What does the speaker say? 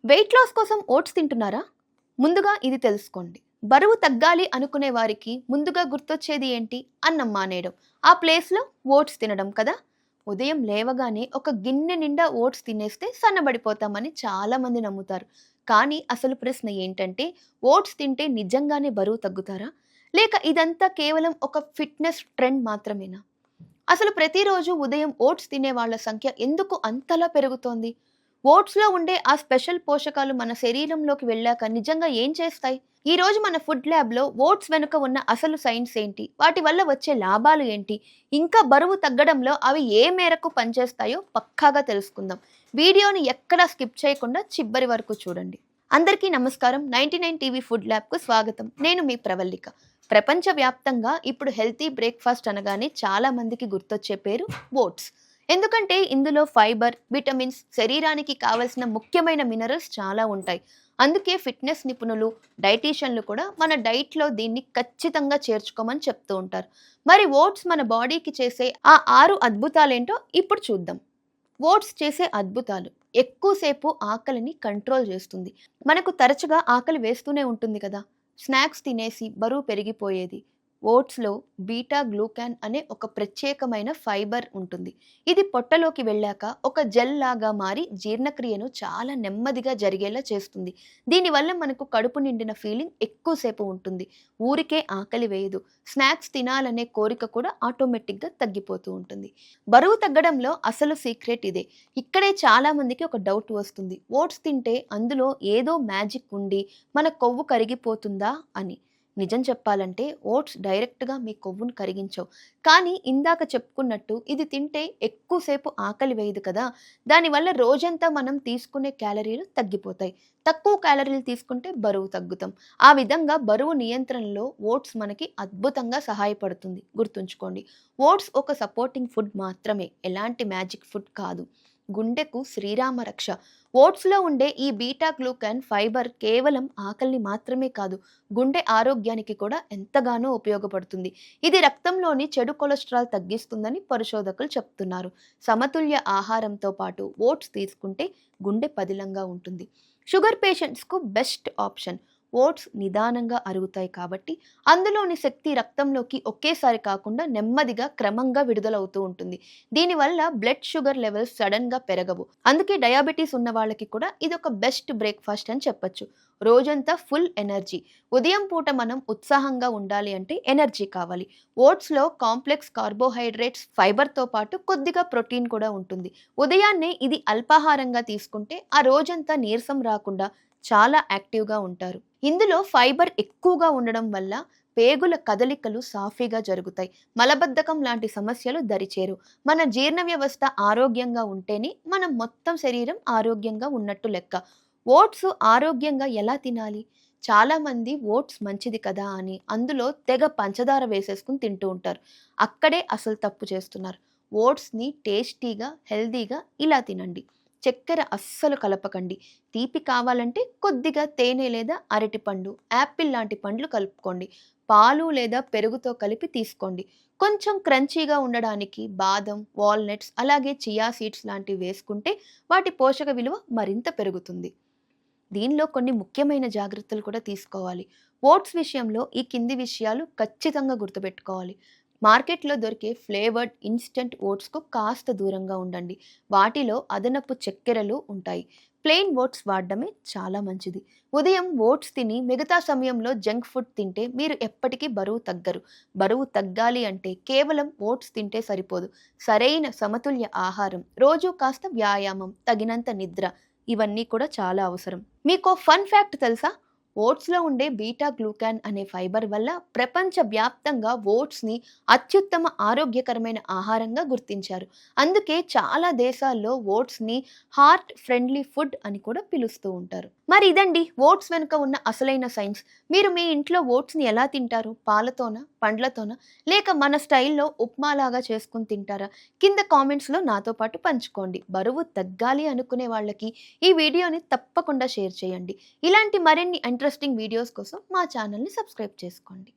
Weight loss కోసం oats తింటున్నారా? ముందుగా ఇది తెలుసుకోండి. బరువు తగ్గాలి అనుకునే వారికి ముందుగా గుర్తొచ్చేది ఏంటి? అన్నం మానేయడం. ఆ ప్లేస్‌లో ఓట్స్ తినడం కదా! ఉదయం లేవగానే ఒక గిన్నె నిండా ఓట్స్ తినేస్తే సన్నబడిపోతామని చాలామంది నమ్ముతారు. కానీ అసలు ప్రశ్న ఏంటంటే ఓట్స్ తింటే నిజంగానే బరువు తగ్గుతారా? లేక ఇదంతా కేవలం ఒక ఫిట్‌నెస్ ట్రెండ్ మాత్రమేనా? అసలు ప్రతిరోజు ఉదయం ఓట్స్ తినే వాళ్ళ సంఖ్య ఎందుకు అంతలా పెరుగుతోంది? ఓట్స్‌లో ఉండే ఆ స్పెషల్ పోషకాలు మన శరీరంలోకి వెళ్ళాక నిజంగా ఏం చేస్తాయి? ఈరోజు మన ఫుడ్ ల్యాబ్‌లో ఓట్స్ వెనుక ఉన్న అసలు సైన్స్ ఏంటి? వాటి వల్ల వచ్చే లాభాలు ఏంటి? ఇంకా బరువు తగ్గడంలో అవి ఏ మేరకు పనిచేస్తాయో పక్కాగా తెలుసుకుందాం. వీడియోని ఎక్కడా స్కిప్ చేయకుండా చివరి వరకు చూడండి. అందరికీ నమస్కారం. 99 టీవీ ఫుడ్ ల్యాబ్‌కు స్వాగతం. నేను మీ ప్రవల్లిక. ప్రపంచవ్యాప్తంగా ఇప్పుడు హెల్తీ బ్రేక్‌ఫాస్ట్ అనగానే చాలా మందికి గుర్తొచ్చే పేరు ఓట్స్. ఎందుకంటే ఇందులో ఫైబర్, విటమిన్స్, శరీరానికి కావలసిన ముఖ్యమైన మినరల్స్ చాలా ఉంటాయి. అందుకే ఫిట్నెస్ నిపుణులు, డైటీషియన్లు కూడా మన డైట్‌లో దీన్ని ఖచ్చితంగా చేర్చుకోమని చెప్తూ ఉంటారు. మరి ఓట్స్ మన బాడీకి చేసే ఆ 6 అద్భుతాలేంటో ఇప్పుడు చూద్దాం. ఓట్స్ చేసే అద్భుతాలు. ఎక్కువసేపు ఆకలిని కంట్రోల్ చేస్తుంది. మనకు తరచుగా ఆకలి వేస్తూనే ఉంటుంది కదా! స్నాక్స్ తినేసి బరువు పెరిగిపోయేది. ఓట్స్‌లో బీటా గ్లూకాన్ అనే ఒక ప్రత్యేకమైన ఫైబర్ ఉంటుంది. ఇది పొట్టలోకి వెళ్ళాక ఒక జెల్ లాగా మారి జీర్ణక్రియను చాలా నెమ్మదిగా జరిగేలా చేస్తుంది. దీనివల్ల మనకు కడుపు నిండిన ఫీలింగ్ ఎక్కువసేపు ఉంటుంది. ఊరికే ఆకలి వేయదు. స్నాక్స్ తినాలనే కోరిక కూడా ఆటోమేటిక్‌గా తగ్గిపోతూ ఉంటుంది. బరువు తగ్గడంలో అసలు సీక్రెట్ ఇదే. ఇక్కడే చాలా మందికి ఒక డౌట్ వస్తుంది. ఓట్స్ తింటే అందులో ఏదో మ్యాజిక్ ఉండి మన కొవ్వు కరిగిపోతుందా అని. నిజం చెప్పాలంటే ఓట్స్ డైరెక్ట్‌గా మీ కొవ్వును కరిగించవు. కానీ ఇందాక చెప్పుకున్నట్టు ఇది తింటే ఎక్కువసేపు ఆకలి వేయదు కదా! దానివల్ల రోజంతా మనం తీసుకునే క్యాలరీలు తగ్గిపోతాయి. తక్కువ క్యాలరీలు తీసుకుంటే బరువు తగ్గుతాం. ఆ విధంగా బరువు నియంత్రణలో ఓట్స్ మనకి అద్భుతంగా సహాయపడుతుంది. గుర్తుంచుకోండి. ఓట్స్ ఒక సపోర్టింగ్ ఫుడ్ మాత్రమే. ఎలాంటి మ్యాజిక్ ఫుడ్ కాదు. గుండెకు శ్రీరామ రక్ష. ఓట్స్‌లో ఉండే ఈ బీటా గ్లూకాన్ ఫైబర్ కేవలం ఆకలిని మాత్రమే కాదు, గుండె ఆరోగ్యానికి కూడా ఎంతగానో ఉపయోగపడుతుంది. ఇది రక్తంలోని చెడు కొలెస్ట్రాల్ తగ్గిస్తుందని పరిశోధకులు చెప్తున్నారు. సమతుల్య ఆహారంతో పాటు ఓట్స్ తీసుకుంటే గుండె పదిలంగా ఉంటుంది. షుగర్ పేషెంట్స్‌కు బెస్ట్ ఆప్షన్. ఓట్స్ నిదానంగా అరుగుతాయి కాబట్టి అందులోని శక్తి రక్తంలోకి ఒకేసారి కాకుండా నెమ్మదిగా క్రమంగా విడుదలవుతూ ఉంటుంది. దీనివల్ల బ్లడ్ షుగర్ లెవెల్స్ సడన్‌గా పెరగవు. అందుకే డయాబెటీస్ ఉన్న వాళ్ళకి కూడా ఇదొక బెస్ట్ బ్రేక్‌ఫాస్ట్ అని చెప్పొచ్చు. రోజంతా ఫుల్ ఎనర్జీ. ఉదయం పూట మనం ఉత్సాహంగా ఉండాలి అంటే ఎనర్జీ కావాలి. ఓట్స్‌లో కాంప్లెక్స్ కార్బోహైడ్రేట్స్, ఫైబర్‌తో పాటు కొద్దిగా ప్రోటీన్ కూడా ఉంటుంది. ఉదయాన్నే ఇది అల్పాహారంగా తీసుకుంటే ఆ రోజంతా నీరసం రాకుండా చాలా యాక్టివ్‌గా ఉంటారు. ఇందులో ఫైబర్ ఎక్కువగా ఉండడం వల్ల పేగుల కదలికలు సాఫీగా జరుగుతాయి. మలబద్ధకం లాంటి సమస్యలు దరిచేరు. మన జీర్ణ వ్యవస్థ ఆరోగ్యంగా ఉంటేనే మనం మొత్తం శరీరం ఆరోగ్యంగా ఉన్నట్టు లెక్క. ఓట్స్ ఆరోగ్యంగా ఎలా తినాలి? చాలామంది ఓట్స్ మంచిది కదా అని అందులో తెగ పంచదార వేసేసుకుని తింటూ ఉంటారు. అక్కడే అసలు తప్పు చేస్తున్నారు. ఓట్స్‌ని టేస్టీగా, హెల్తీగా ఇలా తినండి. చక్కెర అస్సలు కలపకండి. తీపి కావాలంటే కొద్దిగా తేనె లేదా అరటిపండు, యాపిల్ లాంటి పండ్లు కలుపుకోండి. పాలు లేదా పెరుగుతో కలిపి తీసుకోండి. కొంచెం క్రంచీగా ఉండడానికి బాదం, వాల్నట్స్ అలాగే చియా సీడ్స్ లాంటివి వేసుకుంటే వాటి పోషక విలువ మరింత పెరుగుతుంది. దీనిలో కొన్ని ముఖ్యమైన జాగ్రత్తలు కూడా తీసుకోవాలి. ఓట్స్ విషయంలో ఈ కింది విషయాలు ఖచ్చితంగా గుర్తుపెట్టుకోవాలి. మార్కెట్లో దొరికే ఫ్లేవర్డ్ ఇన్స్టంట్ ఓట్స్కు కాస్త దూరంగా ఉండండి. వాటిలో అదనపు చక్కెరలు ఉంటాయి. ప్లెయిన్ ఓట్స్ వాడడమే చాలా మంచిది. ఉదయం ఓట్స్ తిని మిగతా సమయంలో జంక్ ఫుడ్ తింటే మీరు ఎప్పటికీ బరువు తగ్గరు. బరువు తగ్గాలి అంటే కేవలం ఓట్స్ తింటే సరిపోదు. సరైన సమతుల్య ఆహారం, రోజు కాస్త వ్యాయామం, తగినంత నిద్ర ఇవన్నీ కూడా చాలా అవసరం. మీకో ఫన్ ఫ్యాక్ట్ తెలుసా? ఓట్స్‌లో ఉండే బీటా గ్లూకాన్ అనే ఫైబర్ వల్ల ప్రపంచవ్యాప్తంగా ఓట్స్‌ని అత్యుత్తమ ఆరోగ్యకరమైన ఆహారంగా గుర్తించారు. అందుకే చాలా దేశాల్లో ఓట్స్‌ని హార్ట్ ఫ్రెండ్లీ ఫుడ్ అని కూడా పిలుస్తూ ఉంటారు. మరి ఇదండి ఓట్స్ వెనుక ఉన్న అసలైన సైన్స్. మీరు మీ ఇంట్లో ఓట్స్‌ని ఎలా తింటారు? పాలతోనా? పండ్లతోనా? లేక మన స్టైల్‌లో ఉప్మాలాగా చేసుకొని తింటారా? కింద కామెంట్స్‌లో నాతో పాటు పంచుకోండి. బరువు తగ్గాలి అనుకునే వాళ్ళకి ఈ వీడియోని తప్పకుండా షేర్ చేయండి. ఇలాంటి మరిన్ని ఇంట్రెస్టింగ్ వీడియోస్ కోసం మా ఛానల్‌ని సబ్స్క్రైబ్ చేసుకోండి.